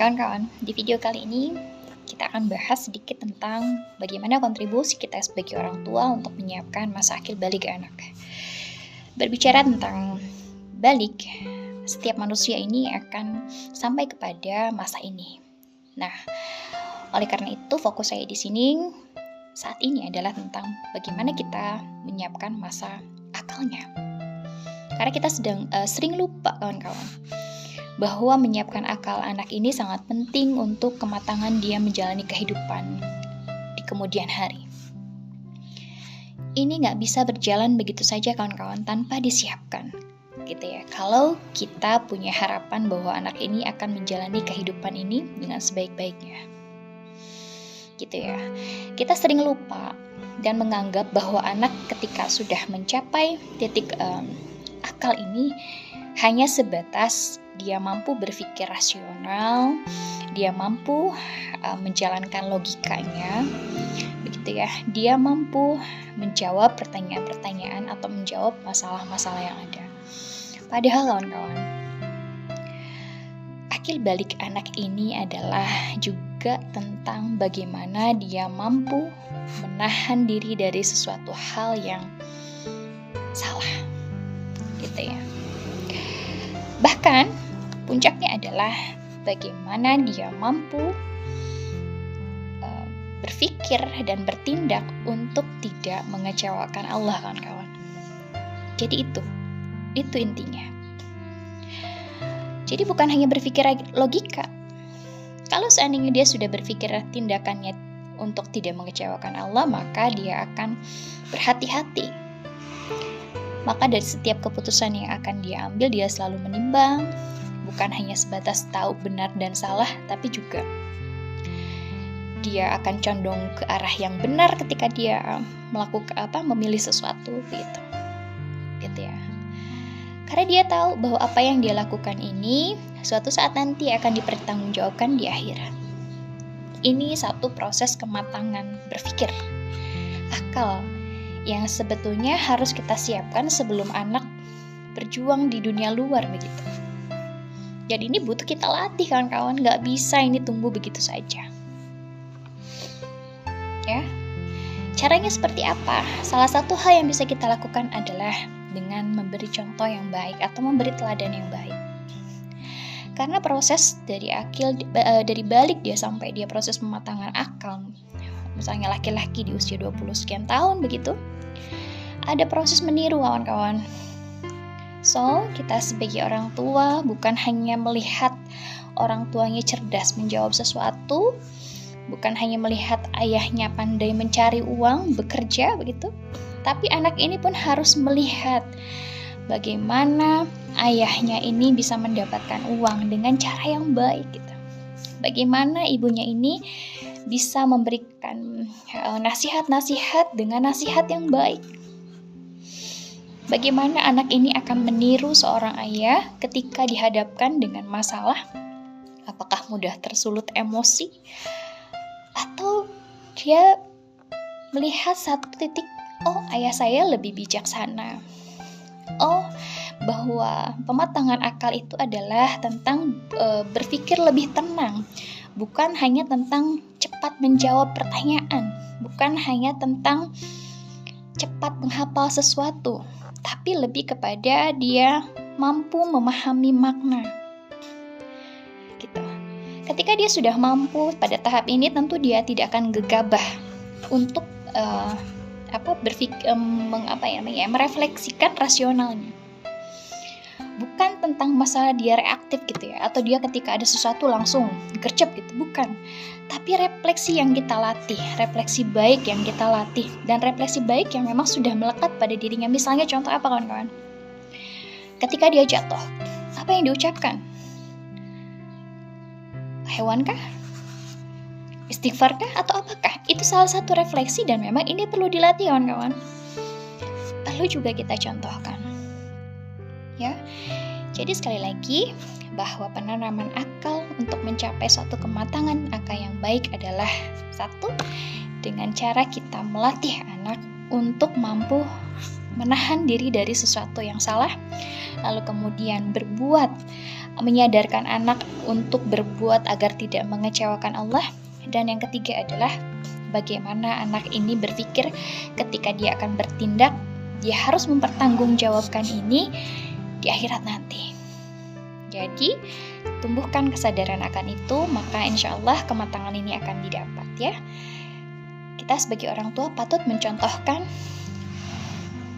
Kawan-kawan, di video kali ini kita akan bahas sedikit tentang bagaimana kontribusi kita sebagai orang tua untuk menyiapkan masa akil balik anak. Berbicara tentang balik, setiap manusia ini akan sampai kepada masa ini. Nah, oleh karena itu fokus saya di sini saat ini adalah tentang bagaimana kita menyiapkan masa akalnya. Karena kita sering lupa, kawan-kawan, bahwa menyiapkan akal anak ini sangat penting untuk kematangan dia menjalani kehidupan di kemudian hari. Ini nggak bisa berjalan begitu saja, kawan-kawan, tanpa disiapkan, gitu ya. Kalau kita punya harapan bahwa anak ini akan menjalani kehidupan ini dengan sebaik-baiknya, gitu ya. Kita sering lupa dan menganggap bahwa anak ketika sudah mencapai titik akal ini hanya sebatas dia mampu berpikir rasional, dia mampu menjalankan logikanya, begitu ya. Dia mampu menjawab pertanyaan-pertanyaan atau menjawab masalah-masalah yang ada. Padahal, kawan-kawan, akil balik anak ini adalah juga tentang bagaimana dia mampu menahan diri dari sesuatu hal yang salah, gitu ya. Bahkan puncaknya adalah bagaimana dia mampu berpikir dan bertindak untuk tidak mengecewakan Allah, kawan-kawan. Jadi itu intinya. Jadi bukan hanya berpikir logika. Kalau seandainya dia sudah berpikir tindakannya untuk tidak mengecewakan Allah, maka dia akan berhati-hati. Maka dari setiap keputusan yang akan dia ambil, dia selalu menimbang, bukan hanya sebatas tahu benar dan salah, tapi juga dia akan condong ke arah yang benar ketika dia memilih sesuatu, gitu ya. Karena dia tahu bahwa apa yang dia lakukan ini suatu saat nanti akan dipertanggungjawabkan di akhirat. Ini satu proses kematangan berpikir, akal, yang sebetulnya harus kita siapkan sebelum anak berjuang di dunia luar, begitu. Jadi ini butuh kita latih, kawan-kawan. Gak bisa ini tumbuh begitu saja. Ya, caranya seperti apa? Salah satu hal yang bisa kita lakukan adalah dengan memberi contoh yang baik atau memberi teladan yang baik. Karena proses dari dari balik dia sampai dia proses pematangan akal, misalnya laki-laki di usia 20 sekian tahun begitu, ada proses meniru, kawan-kawan. So, kita sebagai orang tua bukan hanya melihat orang tuanya cerdas menjawab sesuatu, bukan hanya melihat ayahnya pandai mencari uang, bekerja begitu, tapi anak ini pun harus melihat bagaimana ayahnya ini bisa mendapatkan uang dengan cara yang baik, gitu. Bagaimana ibunya ini bisa memberikan nasihat-nasihat dengan nasihat yang baik. Bagaimana anak ini akan meniru seorang ayah ketika dihadapkan dengan masalah, apakah mudah tersulut emosi, atau dia melihat satu titik, oh ayah saya lebih bijaksana. Oh, bahwa pematangan akal itu adalah tentang berpikir lebih tenang, bukan hanya tentang cepat menjawab pertanyaan, bukan hanya tentang cepat menghafal sesuatu, tapi lebih kepada dia mampu memahami makna, gitu. Ketika dia sudah mampu pada tahap ini, tentu dia tidak akan gegabah untuk merefleksikan rasionalnya. Bukan tentang masalah dia reaktif, gitu ya, atau dia ketika ada sesuatu langsung gercep gitu, bukan. Tapi refleksi yang kita latih, refleksi baik yang kita latih, dan refleksi baik yang memang sudah melekat pada dirinya. Misalnya contoh apa, kawan-kawan? Ketika dia jatuh, apa yang diucapkan? Hewankah? Istighfarkah? Atau apakah? Itu salah satu refleksi dan memang ini perlu dilatih, kawan-kawan. Lalu juga kita contohkan. Ya, jadi sekali lagi bahwa penanaman akal untuk mencapai suatu kematangan akal yang baik adalah satu, dengan cara kita melatih anak untuk mampu menahan diri dari sesuatu yang salah, lalu kemudian menyadarkan anak untuk berbuat agar tidak mengecewakan Allah. Dan yang ketiga adalah bagaimana anak ini berpikir ketika dia akan bertindak, dia harus mempertanggungjawabkan ini di akhirat nanti. Jadi, tumbuhkan kesadaran akan itu, maka insya Allah kematangan ini akan didapat ya. Kita sebagai orang tua patut mencontohkan,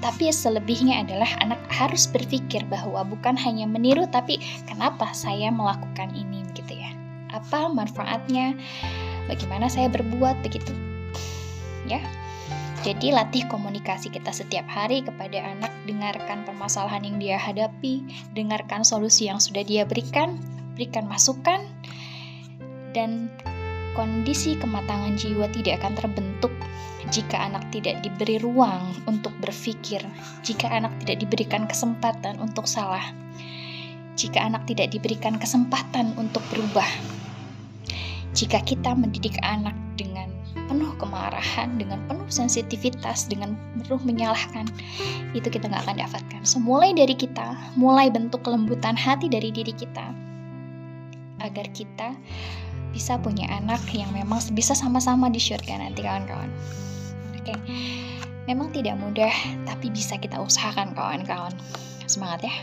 tapi selebihnya adalah anak harus berpikir bahwa bukan hanya meniru, tapi kenapa saya melakukan ini gitu ya. Apa manfaatnya? Bagaimana saya berbuat begitu? Ya. Jadi latih komunikasi kita setiap hari kepada anak, dengarkan permasalahan yang dia hadapi, dengarkan solusi yang sudah dia berikan masukan, dan kondisi kematangan jiwa tidak akan terbentuk jika anak tidak diberi ruang untuk berpikir, jika anak tidak diberikan kesempatan untuk salah, jika anak tidak diberikan kesempatan untuk berubah. Jika kita mendidik anak dengan penuh kemarahan, dengan penuh sensitivitas, dengan penuh menyalahkan, itu kita gak akan dapatkan. Mulai dari kita, mulai bentuk kelembutan hati dari diri kita, agar kita bisa punya anak yang memang bisa sama-sama di surga nanti kawan-kawan. Oke, memang tidak mudah, tapi bisa kita usahakan kawan-kawan. Semangat ya!